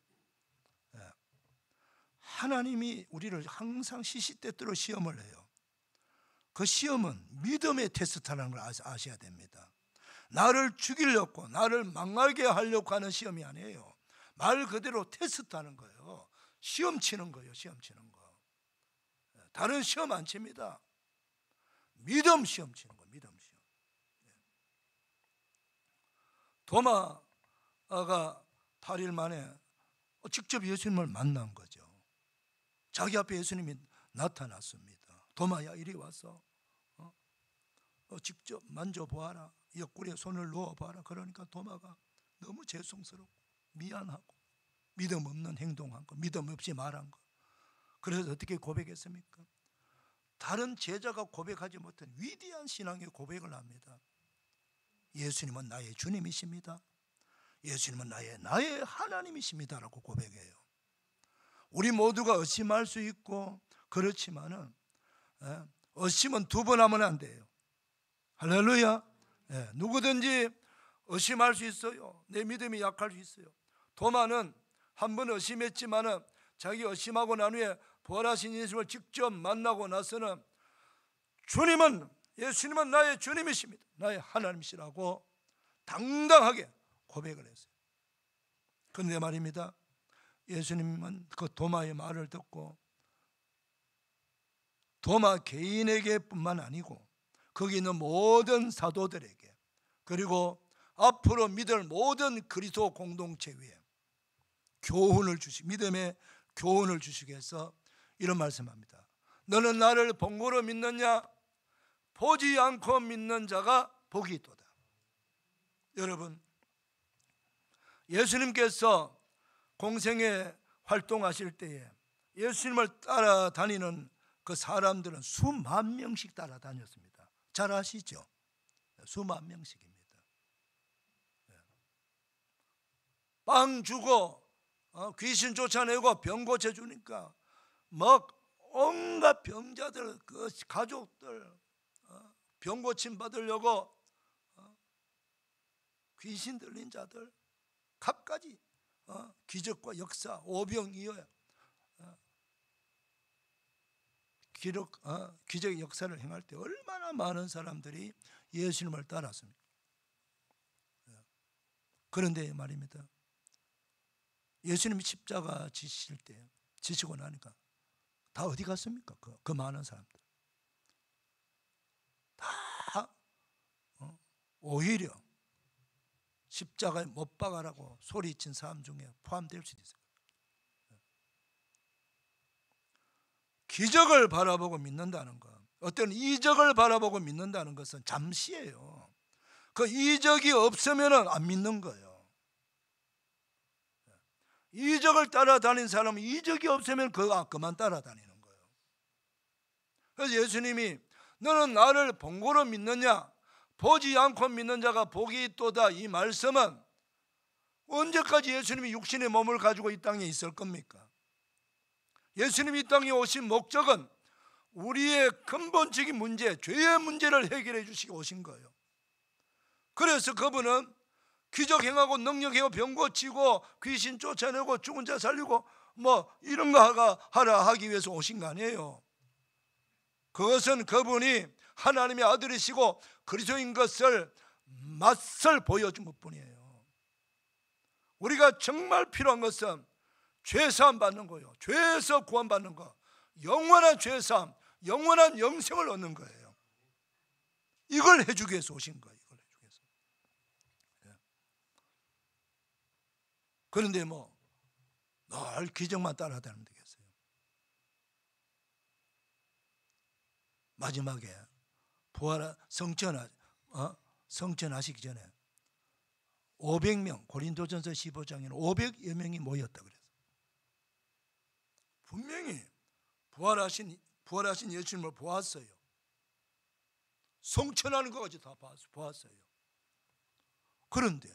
하나님이 우리를 항상 시시때때로 시험을 해요. 그 시험은 믿음의 테스트라는 걸 아셔야 됩니다. 나를 죽이려고, 나를 망하게 하려고 하는 시험이 아니에요. 말 그대로 테스트하는 거예요. 시험 치는 거예요. 시험 치는 거. 다른 시험 안 칩니다. 믿음 시험 치는 거예요. 믿음 시험. 도마가 8일 만에 직접 예수님을 만난 거죠. 자기 앞에 예수님이 나타났습니다. 도마야, 이리 와서 직접 만져보아라. 옆구리에 손을 넣어봐라. 그러니까 도마가 너무 죄송스럽고 미안하고 믿음 없는 행동한 거, 믿음 없이 말한 거. 그래서 어떻게 고백했습니까? 다른 제자가 고백하지 못한 위대한 신앙의 고백을 합니다. 예수님은 나의 주님이십니다. 예수님은 나의 하나님이십니다라고 고백해요. 우리 모두가 의심할 수 있고 그렇지만은 의심은 2번 하면 안 돼요. 할렐루야. 누구든지 의심할 수 있어요. 내 믿음이 약할 수 있어요. 도마는 한 번 의심했지만은 자기 의심하고 난 후에 부활하신 예수님을 직접 만나고 나서는 예수님은 나의 주님이십니다. 나의 하나님이시라고 당당하게 고백을 했어요. 그런데 말입니다, 예수님은 그 도마의 말을 듣고 도마 개인에게 뿐만 아니고 거기 있는 모든 사도들에게, 그리고 앞으로 믿을 모든 그리스도 공동체 위에 믿음의 교훈을 주시기 위해서 이런 말씀합니다. 너는 나를 본고로 믿느냐? 보지 않고 믿는 자가 복이 있도다. 여러분, 예수님께서 공생에 활동하실 때에 예수님을 따라다니는 그 사람들은 수만 명씩 따라다녔습니다. 잘 아시죠? 수만 명씩입니다. 빵 주고 귀신 쫓아내고 병 고쳐주니까 막 온갖 병자들, 그 가족들 병 고침 받으려고 귀신 들린 자들 갖가지 기적과 역사, 오병이어 기적의 역사를 행할 때 얼마나 많은 사람들이 예수님을 따랐습니까? 그런데 말입니다, 예수님이 십자가 지실 때, 지시고 나니까 다 어디 갔습니까? 그 많은 사람들 다 오히려 십자가에 못 박아라고 소리친 사람 중에 포함될 수도 있어요. 기적을 바라보고 믿는다는 것, 어떤 이적을 바라보고 믿는다는 것은 잠시예요. 그 이적이 없으면 안 믿는 거예요. 이적을 따라다닌 사람은 이적이 없으면 그만 따라다니는 거예요. 그래서 예수님이 너는 나를 본고로 믿느냐, 보지 않고 믿는 자가 복이 있도다, 이 말씀은 언제까지 예수님이 육신의 몸을 가지고 이 땅에 있을 겁니까? 예수님이 이 땅에 오신 목적은 우리의 근본적인 문제, 죄의 문제를 해결해 주시기 오신 거예요. 그래서 그분은 기적 행하고 능력 행하고 병 고치고 귀신 쫓아내고 죽은 자 살리고 뭐 이런 거 하라 하기 위해서 오신 거 아니에요. 그것은 그분이 하나님의 아들이시고 그리스도인 것을 맛을 보여준 것뿐이에요. 우리가 정말 필요한 것은 죄사함 받는 거예요. 죄에서 구원받는 거, 영원한 죄사함, 영원한 영생을 얻는 거예요. 이걸 해주기 위해서 오신 거예요. 이걸 해주기 위해서. 그런데 늘 기적만 따라다니면 되겠어요? 마지막에 성천하시기 전에 500명, 고린도전서 15장에는 500여 명이 모였다 그랬어요. 분명히 부활하신 예수님을 보았어요. 성천하는 것까지 다 보았어요. 그런데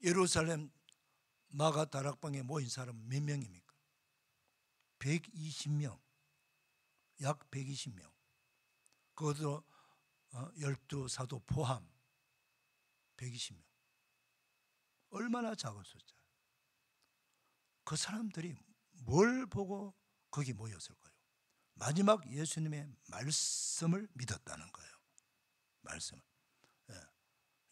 예루살렘 마가 다락방에 모인 사람은 몇 명입니까? 120명, 약 120명. 그것도 12사도 포함 120명. 얼마나 작은 숫자예요. 그 사람들이 뭘 보고 거기 모였을까요? 마지막 예수님의 말씀을 믿었다는 거예요. 말씀을.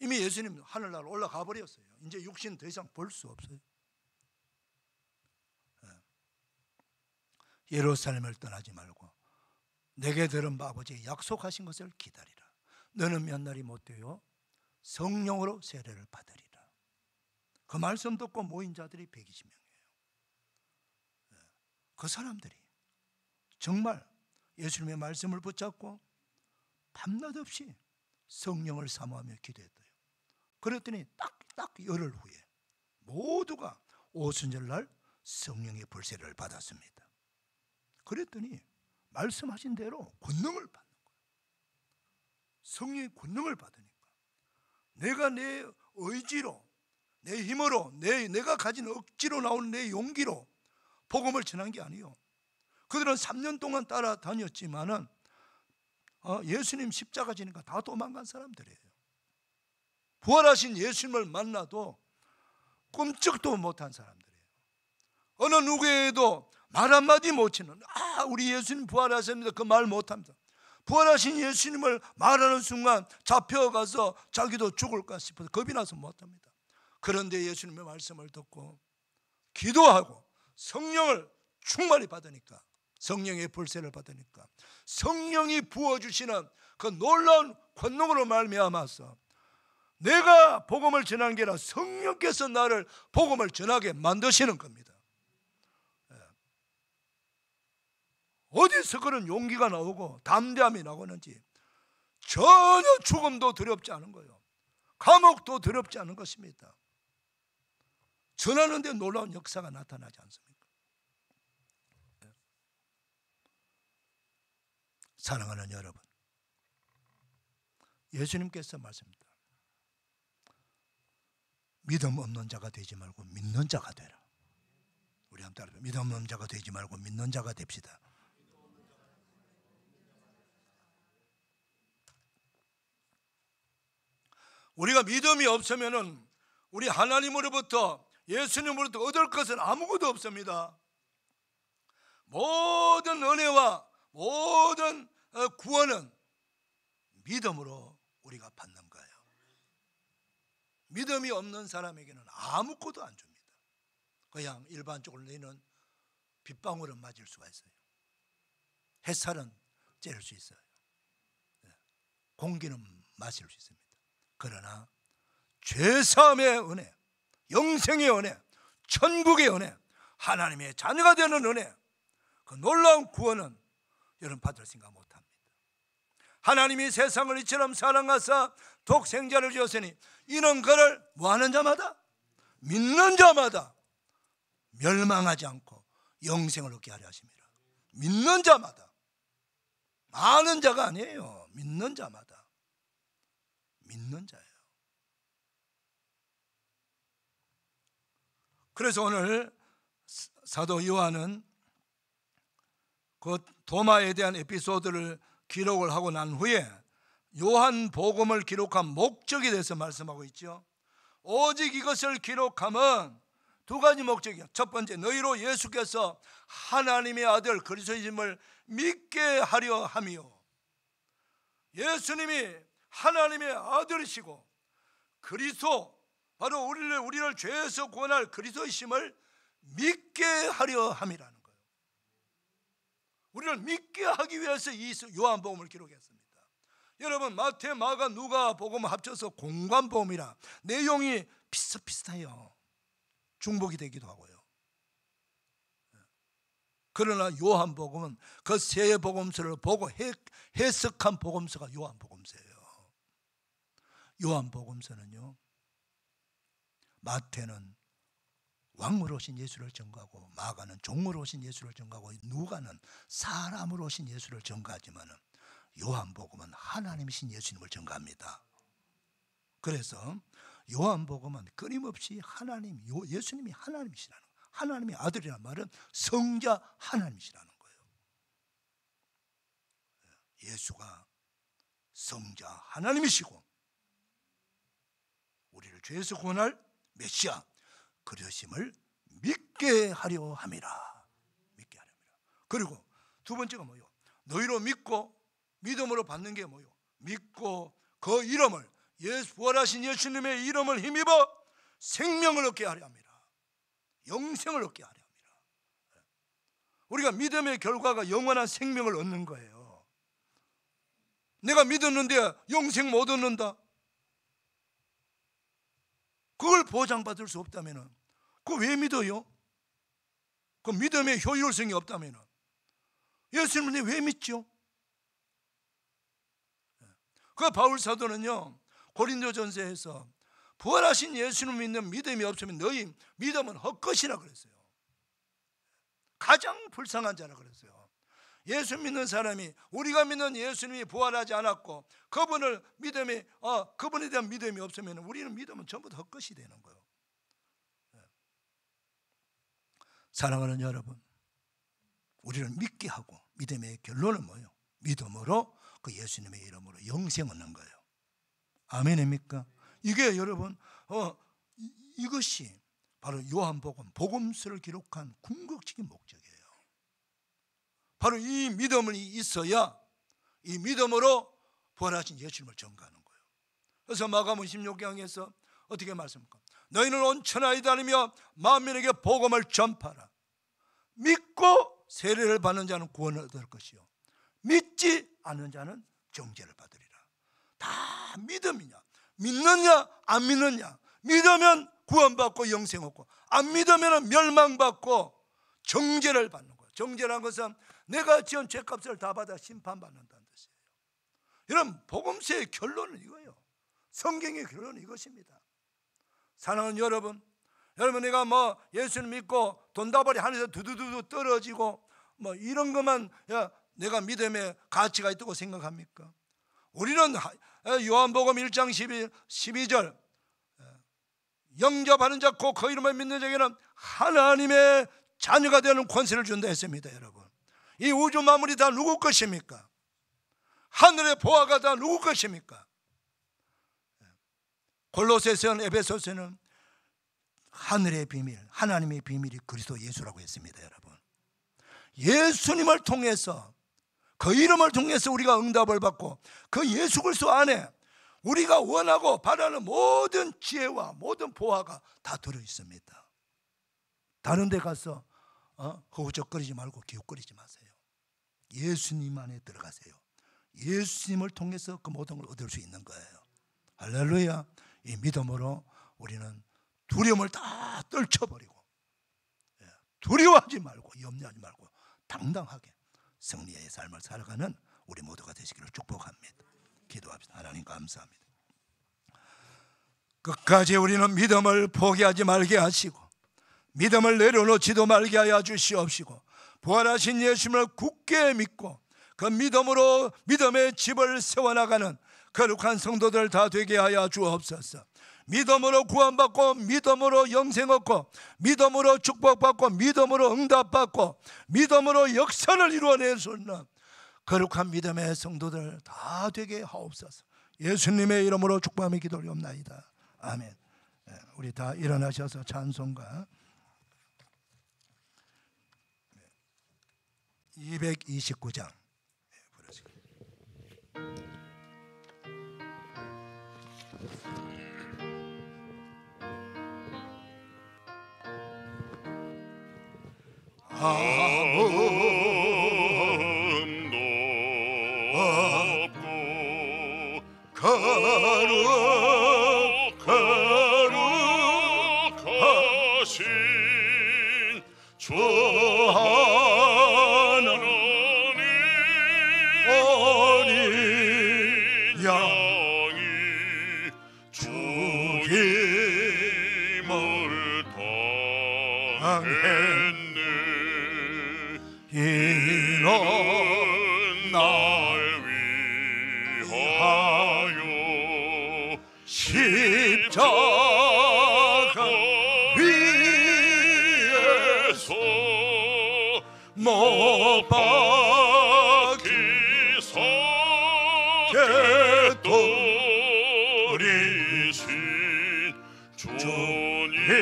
이미 예수님 하늘나라 올라가 버렸어요. 이제 육신 더 이상 볼 수 없어요. 예루살렘을 떠나지 말고 내게 들은 아버지의 약속하신 것을 기다리라. 너는 몇 날이 못 되어 성령으로 세례를 받으리라. 그 말씀 듣고 모인 자들이 120명이에요. 그 사람들이 정말 예수님의 말씀을 붙잡고 밤낮 없이 성령을 사모하며 기도했대요. 그랬더니 딱 열흘 후에 모두가 오순절날 성령의 불세를 받았습니다. 그랬더니 말씀하신 대로 권능을 받는 거예요. 성령의 권능을 받으니까 내가 내 의지로, 내 힘으로, 내가 가진 억지로 나오는 내 용기로 복음을 전한 게 아니에요. 그들은 3년 동안 따라다녔지만은 예수님 십자가 지니까 다 도망간 사람들이에요. 부활하신 예수님을 만나도 꿈쩍도 못한 사람들이에요. 어느 누구에도 말 한마디 못 치는, 우리 예수님 부활하셨습니다, 그 말 못합니다. 부활하신 예수님을 말하는 순간 잡혀가서 자기도 죽을까 싶어서 겁이 나서 못합니다. 그런데 예수님의 말씀을 듣고 기도하고 성령을 충만히 받으니까, 성령의 불세를 받으니까 성령이 부어주시는 그 놀라운 권능으로 말미암아서 내가 복음을 전하는 게 아니라 성령께서 나를 복음을 전하게 만드시는 겁니다. 어디서 그런 용기가 나오고 담대함이 나오는지. 전혀 죽음도 두렵지 않은 거예요. 감옥도 두렵지 않은 것입니다. 전하는데 놀라운 역사가 나타나지 않습니까? 사랑하는 여러분, 예수님께서 말씀합니다. 믿음 없는 자가 되지 말고 믿는 자가 되라. 우리 한번 따라해요. 믿음 없는 자가 되지 말고 믿는 자가 됩시다. 우리가 믿음이 없으면은 우리 하나님으로부터, 예수님으로부터 얻을 것은 아무것도 없습니다. 모든 은혜와 모든 구원은 믿음으로 우리가 받는 거예요. 믿음이 없는 사람에게는 아무것도 안 줍니다. 그냥 일반적으로 너희는 빗방울은 맞을 수가 있어요. 햇살은 쬐를 수 있어요. 공기는 마실 수 있습니다. 그러나 죄사함의 은혜, 영생의 은혜, 천국의 은혜, 하나님의 자녀가 되는 은혜, 그 놀라운 구원은 여러분 받을 생각 못합니다. 하나님이 세상을 이처럼 사랑하사 독생자를 주었으니 이는 그를 뭐하는 자마다, 믿는 자마다 멸망하지 않고 영생을 얻게 하려 하십니다. 믿는 자마다, 많은 자가 아니에요. 믿는 자마다, 믿는 자예요. 그래서 오늘 사도 요한은 그 도마에 대한 에피소드를 기록을 하고 난 후에 요한복음을 기록한 목적에 대해서 말씀하고 있죠. 오직 이것을 기록함은 두 가지 목적이요. 첫 번째, 너희로 예수께서 하나님의 아들 그리스도이심을 믿게 하려 함이요. 예수님이 하나님의 아들이시고 그리스도, 바로 우리를 죄에서 구원할 그리스도이심을 믿게 하려 함이라는 거예요. 우리를 믿게 하기 위해서 이 요한복음을 기록했습니다. 여러분, 마태, 마가, 누가 복음을 합쳐서 공관복음이라 내용이 비슷비슷해요. 중복이 되기도 하고요. 그러나 요한복음은 그 세 복음서를 보고 해석한 복음서가 요한복음서예요. 요한복음서는요, 마태는 왕으로 오신 예수를 전가하고, 마가는 종으로 오신 예수를 전가하고, 누가는 사람으로 오신 예수를 전가하지만 요한복음은 하나님이신 예수님을 전가합니다. 그래서 요한복음은 끊임없이 하나님, 예수님이 하나님이시라는 거예요. 하나님의 아들이라는 말은 성자 하나님이시라는 거예요. 예수가 성자 하나님이시고 우리를 죄에서 구원할 메시아 그리스도심을 믿게 하려 함이라. 믿게 하려 함이라. 그리고 두 번째가 뭐요? 너희로 믿고 믿음으로 받는 게 뭐요? 믿고 그 이름을, 부활하신 예수님의 이름을 힘입어 생명을 얻게 하려 함이라. 영생을 얻게 하려 함이라. 우리가 믿음의 결과가 영원한 생명을 얻는 거예요. 내가 믿었는데 영생 못 얻는다? 그걸 보장받을 수 없다면 그거 왜 믿어요? 그 믿음의 효율성이 없다면 예수님을 왜 믿죠? 그 바울 사도는요, 고린도전서에서 부활하신 예수를 믿는 믿음이 없으면 너희 믿음은 헛것이라 그랬어요. 가장 불쌍한 자라 그랬어요. 예수 믿는 사람이, 우리가 믿는 예수님이 부활하지 않았고 그분에 대한 믿음이 없으면 우리는 믿음은 전부 다 헛것이 되는 거예요. 사랑하는 여러분, 우리를 믿게 하고, 믿음의 결론은 뭐예요? 믿음으로 그 예수님의 이름으로 영생 얻는 거예요. 아멘입니까? 이게 여러분, 이것이 바로 요한복음, 복음서를 기록한 궁극적인 목적이에요. 바로 이 믿음이 있어야 이 믿음으로 부활하신 예수님을 전가하는 거예요. 그래서 마가복음 16장에서 어떻게 말씀합니까? 너희는 온 천하에 다니며 만민에게 복음을 전파하라. 믿고 세례를 받는 자는 구원을 얻을 것이요, 믿지 않는 자는 정죄를 받으리라. 다 믿음이냐, 믿느냐 안 믿느냐. 믿으면 구원받고 영생 얻고, 안 믿으면 멸망받고 정죄를 받는 거예요. 정죄라는 것은 내가 지은 죄값을 다 받아 심판받는다는 뜻이에요. 여러분, 복음서의 결론은 이거예요. 성경의 결론은 이것입니다. 사랑하는 여러분, 내가 예수님 믿고 돈다발이 하늘에서 두두두두 떨어지고 이런 것만 내가 믿음의 가치가 있다고 생각합니까? 우리는 요한복음 1장 12절 영접하는 자 곧 그 이름을 믿는 자에게는 하나님의 자녀가 되는 권세를 준다 했습니다. 여러분, 이 우주 만물이 다 누구 것입니까? 하늘의 보화가 다 누구 것입니까? 골로새서는, 에베소서는 하늘의 비밀, 하나님의 비밀이 그리스도 예수라고 했습니다. 여러분, 예수님을 통해서, 그 이름을 통해서 우리가 응답을 받고 그 예수 그리스도 안에 우리가 원하고 바라는 모든 지혜와 모든 보화가 다 들어있습니다. 다른 데 가서 허우적거리지 말고 기웃거리지 마세요. 예수님 안에 들어가세요. 예수님을 통해서 그 모든 걸 얻을 수 있는 거예요. 할렐루야. 이 믿음으로 우리는 두려움을 다 떨쳐버리고 두려워하지 말고 염려하지 말고 당당하게 승리의 삶을 살아가는 우리 모두가 되시기를 축복합니다. 기도합시다. 하나님 감사합니다. 끝까지 우리는 믿음을 포기하지 말게 하시고 믿음을 내려놓지도 말게 하여 주시옵시고 부활하신 예수님을 굳게 믿고 그 믿음으로 믿음의 집을 세워나가는 거룩한 성도들 다 되게 하여 주옵소서. 믿음으로 구원받고 믿음으로 영생 얻고 믿음으로 축복받고 믿음으로 응답받고 믿음으로 역사를 이루어낼 수 있는 거룩한 믿음의 성도들 다 되게 하옵소서. 예수님의 이름으로 축복하며 기도하옵나이다. 아멘. 우리 다 일어나셔서 찬송가 229장 부르시겠습니다. 아무도 없고 거룩하신 주 하나님 어린 양이 죽임을 당했네. 이런 날 위하여 십자가 위에서 못 박히사 개돌이신 주님의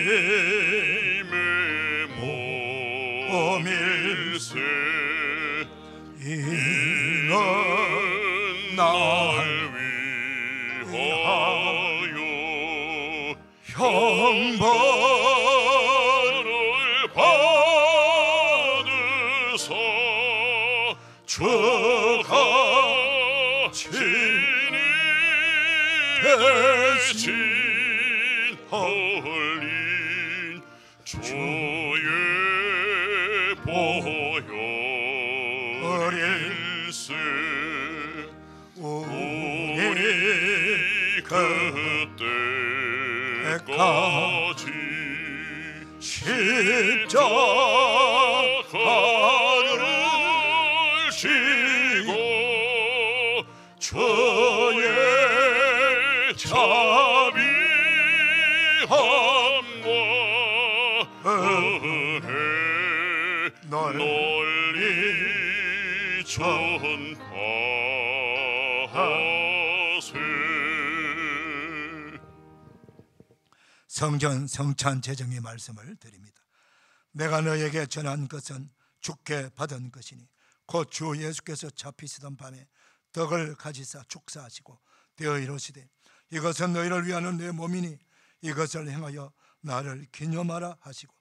몸일세. 이는 날 위하여 형벌을 받으사 주가 친히 대신 흘린 주의 보혈일세. 우리 그때까지 십자가를 지고 주의 자비함과 은혜 널리 전파하세. 성전 성찬 제정의 말씀을 드립니다. 내가 너에게 전한 것은 주께 받은 것이니 곧 주 예수께서 잡히시던 밤에 떡을 가지사 축사하시고 되어 이르시되 이것은 너희를 위하는 내 몸이니 이것을 행하여 나를 기념하라 하시고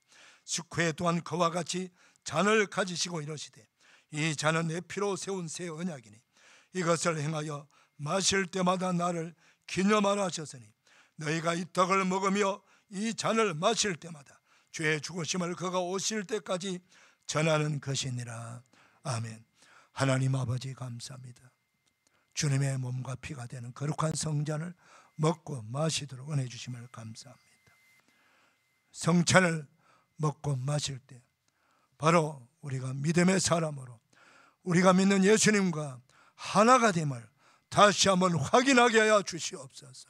식후에 또한 그와 같이 잔을 가지시고 이르시되 이 잔은 내 피로 세운 새 언약이니 이것을 행하여 마실 때마다 나를 기념하라 하셨으니 너희가 이 떡을 먹으며 이 잔을 마실 때마다 주의 죽으심을 그가 오실 때까지 전하는 것이니라. 아멘. 하나님 아버지 감사합니다. 주님의 몸과 피가 되는 거룩한 성전을 먹고 마시도록 은혜 주심을 감사합니다. 성찬을 먹고 마실 때 바로 우리가 믿음의 사람으로 우리가 믿는 예수님과 하나가 됨을 다시 한번 확인하게 하여 주시옵소서.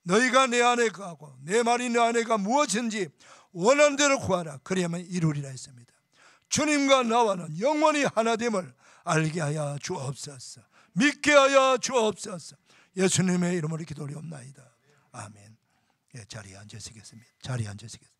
너희가 내 안에 가고 내 말이 내 안에 가 무엇인지 원하는 대로 구하라. 그래야만 이루리라 했습니다. 주님과 나와는 영원히 하나됨을 알게 하여 주옵소서. 믿게 하여 주옵소서. 예수님의 이름으로 기도드리옵나이다. 아멘. 예, 자리에 앉으시겠습니다. 자리에 앉으시겠습니다.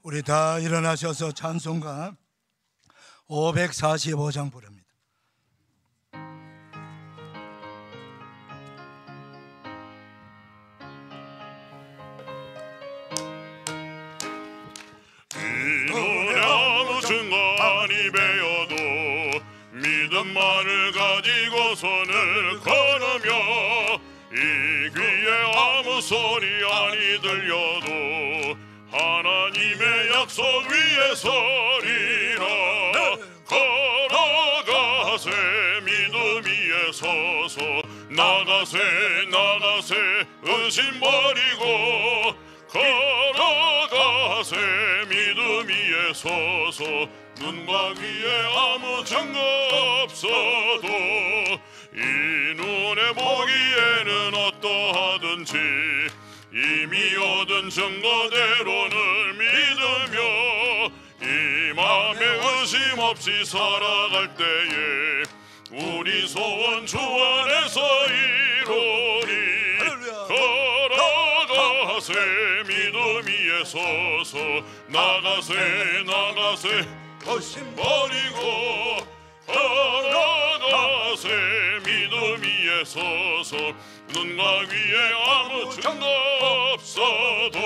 우리 다 일어나셔서 찬송가 545장 부릅니다. 이 노래 아무 증거니 배워도 믿음만을 가지고 손을 걸으며 이 귀에 아무 소리 아니 들려도 하나님의 약속 위에 서리라. 걸어가세 믿음 위에 서서 나가세 나가세 의심 버리고 걸어가세 믿음 위에 서서 눈과 귀에 아무 증거 없어도 이 눈에 보기에는 어떠하든지 이미 얻은 증거대로는 믿으며 이 맘에 의심 없이 살아갈 때에 우리 소원 주 안에서 이루리. 걸어가세 믿음 위에 서서 나가세 나가세 의심 버리고 걸어가세 믿음 위에 서서 눈과 귀에 아무 증거 없어도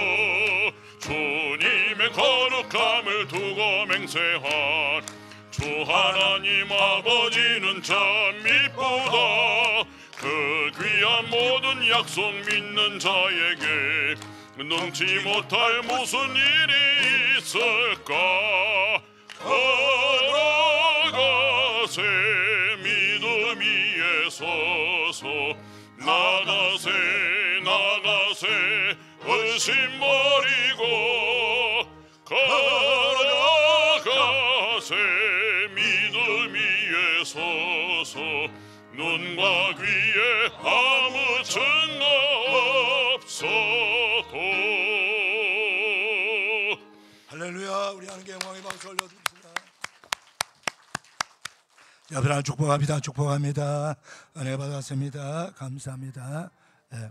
주님의 거룩함을 두고 맹세한 주 하나님 아버지는 참 이쁘다. 그 귀한 모든 약속 믿는 자에게 능치 못할 무슨 일이 있을까. 걸어가세 믿음 위에 서서 나가세 나가세 의심 버리고 걸어가세 믿음 위에 서서 눈과 귀에 아무 증거 없어도. 할렐루야. 우리 하나님께 영광의 박수 올려드립니다. 여러분 축복합니다. 축복합니다. 은혜 받았습니다. 감사합니다. 네.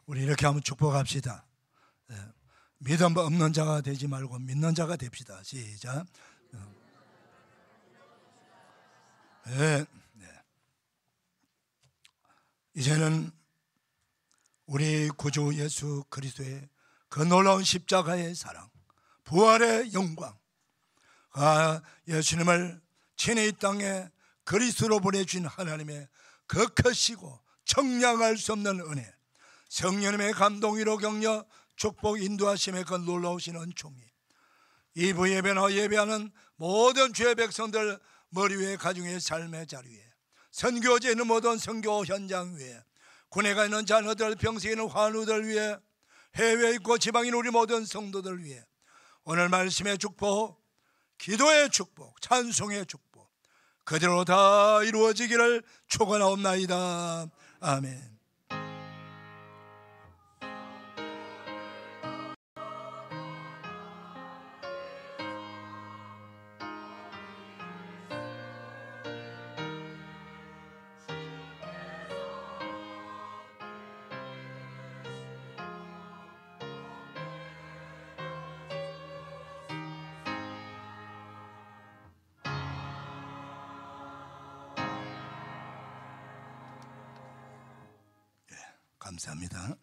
우리 이렇게 한번 축복합시다. 네. 믿음 없는 자가 되지 말고 믿는 자가 됩시다. 시작. 네. 네. 이제는 우리 구주 예수 그리스도의 그 놀라운 십자가의 사랑, 부활의 영광, 예수님을 친히 이 땅에 그리스도로 보내주신 하나님의 그 크시고 청량할 수 없는 은혜, 성령님의 감동으로 격려 축복 인도하심의 그 놀라우신 은총이 이부 예배나 예배하는 모든 주의 백성들 머리 위에 가정의 삶의 자리 위에, 선교지에 있는 모든 선교 현장 위에, 군에 가 있는 자녀들, 병세에 있는 환우들 위에, 해외에 있고 지방에 있는 우리 모든 성도들 위해 오늘 말씀의 축복, 기도의 축복, 찬송의 축복 그대로 다 이루어지기를 축원하옵나이다. 아멘. 감사합니다.